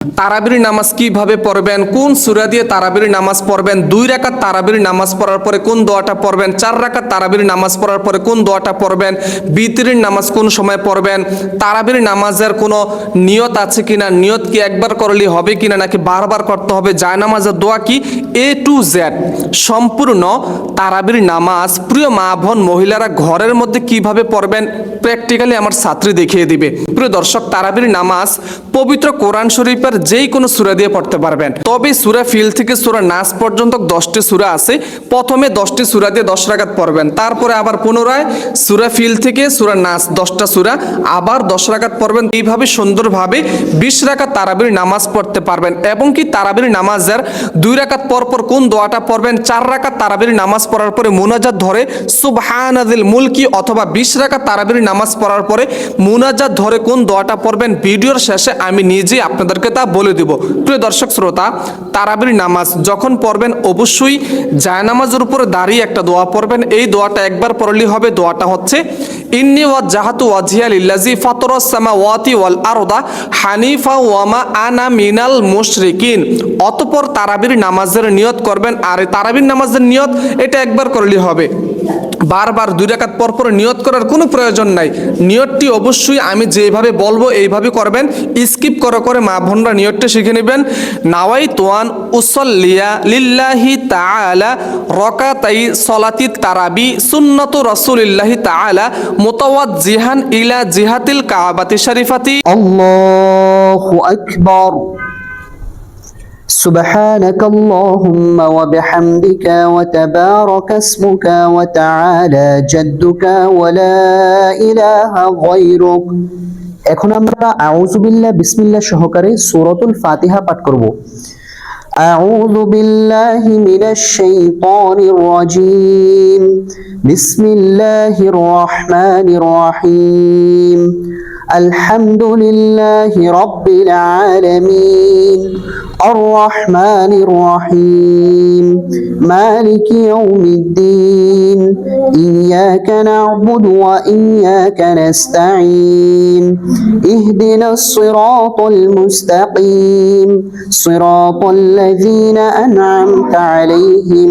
তারাবির নামাজ কিভাবে পড়বেন, কোন সূরা দিয়ে তারাবির নামাজ পড়বেন, 2 রাকাত তারাবির নামাজ পড়ার পরে কোন দোয়াটা পড়বেন, 4 রাকাত তারাবির নামাজ পড়ার পরে কোন দোয়াটা পড়বেন, বিতরের নামাজ কোন সময় পড়বেন, তারাবির নামাজের কোনো নিয়ত আছে কিনা, নিয়ত কি একবার করলে হবে কিনা নাকি বারবার করতে হবে, জায়নামাজের দোয়া কি, A to Z সম্পূর্ণ তারাবির নামাজ প্রিয় মা বোন মহিলারা ঘরের মধ্যে কিভাবে পড়বেন প্র্যাকটিক্যালি আমার ছাত্রী দেখিয়ে দিবে। প্রিয় দর্শক, তারাবির নামাজ পবিত্র কোরআন শরীফের যেই কোনো সূরা দিয়ে পড়তে পারবেন। তবে সূরা ফিল থেকে সূরা নাস পর্যন্ত 10টি সূরা আছে। প্রথমে 10টি সূরা দিয়ে 10 রাকাত পড়বেন, তারপরে আবার পুনরায় সূরা ফিল থেকে সূরা নাস 10টা সূরা আবার 10 রাকাত পড়বেন। এইভাবে সুন্দরভাবে 20 রাকাত তারাবির নামাজ পড়তে পারবেন। এবং কি তারাবির নামাজের 2 রাকাত পর পর কোন দোয়াটা পড়বেন, 4 রাকাত তারাবির নামাজ পড়ার পরে মুনাজাত ধরে সুবহানাজিল মুলকি, অথবা 20 রাকাত তারাবির নামাজ পড়ার পরে মুনাজাত ধরে কোন দোয়াটা পড়বেন ভিডিওর শেষে আমি নিজেই আপনাদেরকে তা বলে দিব। প্রিয় দর্শক শ্রোতা, তারাবির নামাজ যখন পড়বেন অবশ্যই জায়নামাজের উপরে দাঁড়িয়ে একটা দোয়া পড়বেন। এই দোয়াটা একবার পড়লেই হবে। দোয়াটা হচ্ছে ইন্নী ওয়াজ্জাহাতু ওয়াজহিয়া লিল্লাযী ফাতারাস সামাওয়াতি ওয়াল আরদা হানিফা ওয়া মা আনা মিনাল মুশরিকিন। অতঃপর তারাবির নামাজের নিয়ত করবেন। আর এই তারাবির নামাজের নিয়ত এটা একবার করলেই হবে, বারবার 2 রাকাত পর পর নিয়ত করার কোনো প্রয়োজন নাই। নিয়তটি অবশ্যই আমি যেভাবে বলবো এইভাবে করবেন, স্কিপ করে করে মা বোনরা নিয়তটা শিখে নেবেন। নাওয়াইতু আন উসাল্লিয়া লিল্লাহি তাআলা রাকাতাই সলাতিত তারাবি সুন্নাতু রাসূলিল্লাহি তাআলা মুতাওয়াজ্জিহান ইলা জিহাতিল কাবাতি শরীফাতি। আল্লাহু আকবার। سبحانك اللهم وبحمدك وتبارك اسمك وتعالى جدك ولا إله غيرك। এখন আমরা আউযু বিল্লাহ বিসমিল্লাহ সহকারে সূরাতুল ফাতিহা পাঠ করব। আউযু বিল্লাহি মিনাশ শাইতানির রাজীম। বিসমিল্লাহির রহমানির রহিম। আলহামদুলিল্লাহি রাব্বিল আলামিন। الرحمن الرحيم مالك يوم الدين إياك نعبد وإياك نستعين اهدنا الصراط المستقيم صراط الذين أنعمت عليهم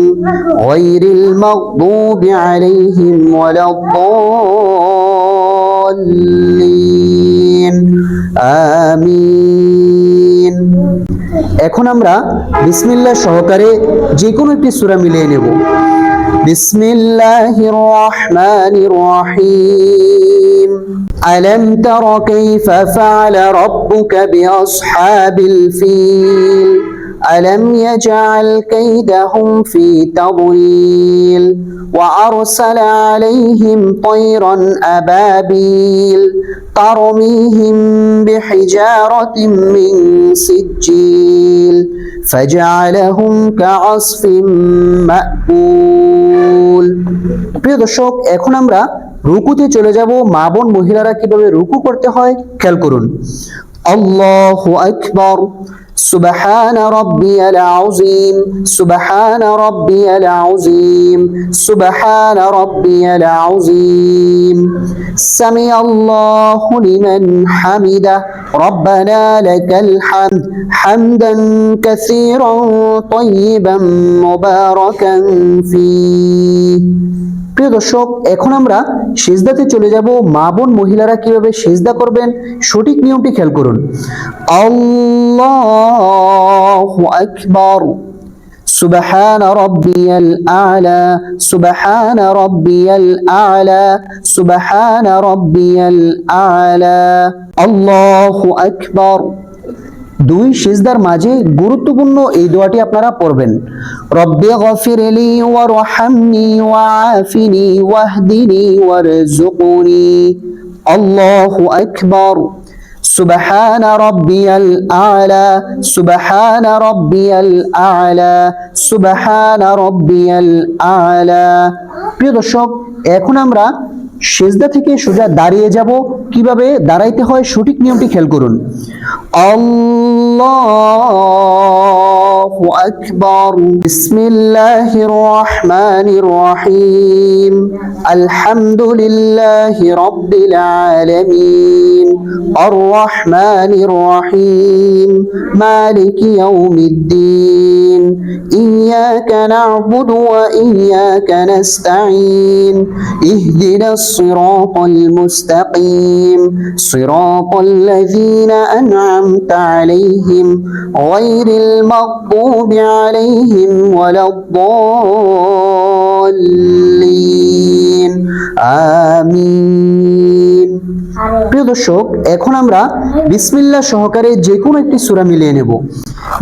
غير المغضوب عليهم ولا الضالين آمين। এখন আমরা বিসমিল্লাহ সহকারে যে কোনো একটি সূরা মিলিয়ে নেব। বিসমিল্লাহির রহমানির রহিম। আলাম তারা কাইফা ফাআলা রাব্বুকা বিআসহাবিল ফিল আলাম ইয়াজআল কাইদাহুম ফি তাদলিল وأرسل عليهم طيرا أبابيل ترميهم بحجارة من سجيل فجعلهم كعصف مأكول। প্রিয় দর্শক, এখন আমরা রুকুতে চলে যাব। মা বোন মহিলারা কিভাবে রুকু করতে হয় খেয়াল করুন। আল্লাহু আকবার। سبحان ربي العظيم سبحان ربي العظيم سبحان ربي العظيم سمع الله لمن حمده ربنا لك الحمد حمدا كثيرا طيبا مباركا فيه। প্রিয় দর্শক, এখন আমরা সিজদাতে চলে যাব। মা বোন মহিলারা কিভাবে সিজদা করবেন সঠিক নিয়মটি খেয়াল করুন। আল্লাহু আকবার। সুবহান রাব্বিয়াল আ'লা সুবহান রাব্বিয়াল আ'লা সুবহান রাব্বিয়াল আ'লা। আল্লাহু আকবার। 2 সিজদার মাঝে গুরুত্বপূর্ণ এই দোয়াটি আপনারা পড়বেন। রব্বি গফিরলি ওয়ারহামনি ওয়াআফিনি ওয়াহদিনি ওয়ারযুকনি। আল্লাহু আকবার। সুবহান রাব্বিয়াল আ'লা সুবহান রাব্বিয়াল আ'লা সুবহান রাব্বিয়াল আ'লা। প্রিয় দর্শক, এখন আমরা সিজদা থেকে সোজা দাঁড়িয়ে যাব। কিভাবে দাঁড়াইতে হয় সঠিক নিয়মটি খেয়াল করুন। আল্লাহু أكبر بسم الله الرحمن الرحيم الحمد لله رب العالمين الرحمن الرحيم مالك يوم الدين إياك نعبد وإياك نستعين اهدنا الصراط المستقيم صراط الذين أنعمت عليهم غير المغضوب عليهم ولا الضالين آمين প্রিয় দর্শক এখন আমরা বিসমিল্লাহ সহকারে যে কোনো একটি সূরা মিলিয়ে নেব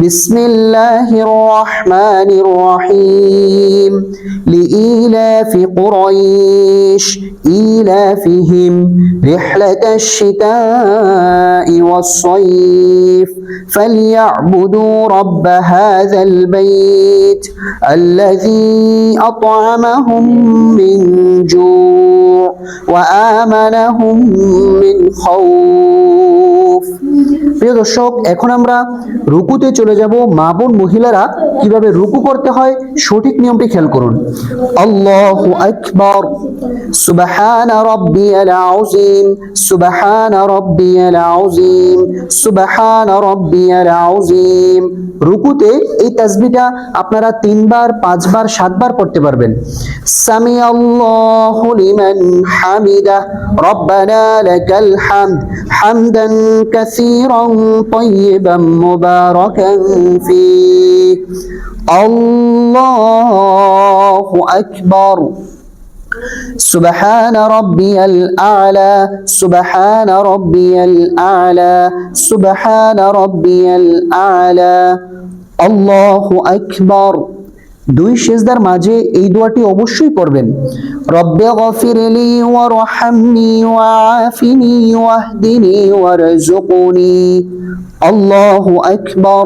বিসমিল্লাহির রহমানির রহিম লিইলাফি কুরাইশ ইলাফিহিম রিহলাতাশ শিতাই ওয়াস-সাইফ فليعبدوا رب هذا البيت الذي أطعمهم من جوع وآمنهم من خوف প্রিয় দর্শক এখন আমরা রুকুতে চলে যাব মা বোন মহিলারা কিভাবে রুকু করতে হয় সঠিক নিয়মটি খেয়াল করুন আল্লাহু আকবার সুবহান রাব্বিয়াল আযীম সুবহান রাব্বিয়াল আযীম সুবহান রাব্বিয়াল আযীম রুকুতে এই তাসবিহটা আপনারা 3 বার 5 বার 7 বার পড়তে পারবেন সামি আল্লাহু লিমান হামিদা রব্বানা লাকাল হামদ হামদান কাসীরান طيبا مباركا فيه الله أكبر سبحان ربي الأعلى سبحان ربي الأعلى سبحان ربي الأعلى الله أكبر দুই সিজদার মাঝে এই দোয়াটি অবশ্যই পড়বেন রব্বে গফিরলি ওয়ারহামনি ওয়াআফিনি ওয়াহদিনি ওয়ারযুকনি আল্লাহু আকবার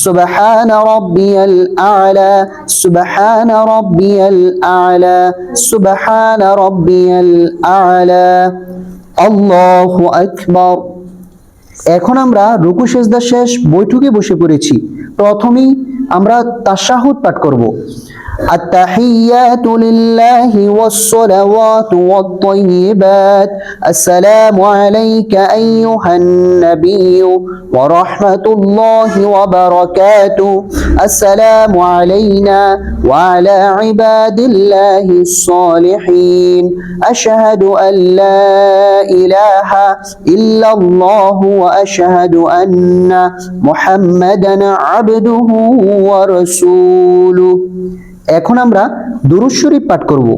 সুবহান রাব্বিয়াল আ'লা সুবহান রাব্বিয়াল আ'লা সুবহান রাব্বিয়াল আ'লা আল্লাহু আকবার এখন আমরা রুকু সিজদা শেষ বৈঠকে বসে পড়েছি প্রথমেই আমরা তাশাহুদ পাঠ করব التحيات لله والصلوات والطيبات السلام عليك أيها النبي ورحمة الله وبركاته السلام علينا وعلى عباد الله الصالحين أشهد أن لا إله إلا الله وأشهد أن محمدا عبده ورسوله এখন আমরা দুরূদ শরীফ পাঠ করব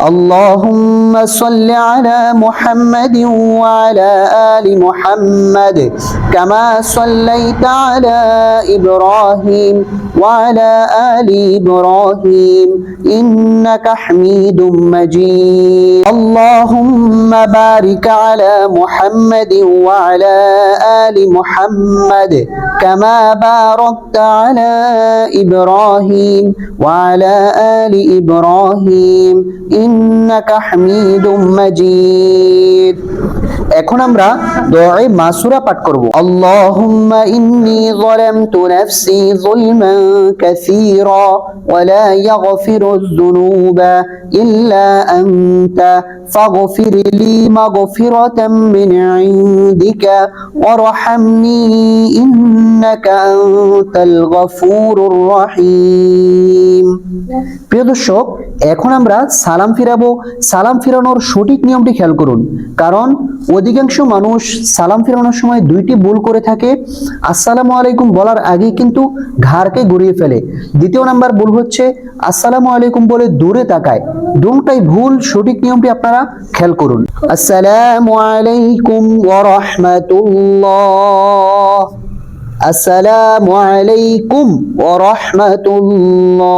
اللهم صل على محمد وعلى آل محمد كما صليت على إبراهيم وعلى آل إبراهيم إنك حميد مجيد اللهم بارك على محمد وعلى آل محمد كما باركت على إبراهيم وعلى آل إبراهيم إنك حميد مجيد এখন আমরা দুআয়ে মাসুরা পাঠ করব আল্লাহুম্মা ইন্নী যালামতু নাফসি যুলমান কাসীরা ওয়া লা ইয়াগফিরুয যুনুবা ইল্লা আনতা ফাগফির লি মাগফিরাতাম মিন ইনদিকা ওয়ারহামনি ইন্নাকা আনতাল গফুরুর রহিম প্রিয় দর্শক এখন আমরা সালাম ফিরাবো সালাম ফিরানোর সঠিক নিয়মটি খেয়াল করুন কারণ অধিকাংশ মানুষ সালাম ফিরানোর সময় দুইটি ভুল করে থাকে আসসালামু আলাইকুম বলার আগে কিন্তু ঘাড়কে ঘুরিয়ে ফেলে দ্বিতীয় নাম্বার ভুল হচ্ছে আসসালামু আলাইকুম বলে দূরে তাকায় দুটোই ভুল সঠিক নিয়মটি আপনারা খেয়াল করুন আসসালামু আলাইকুম ওয়া রাহমাতুল্লাহ আসসালামু আলাইকুম ওয়া রাহমাতুল্লাহ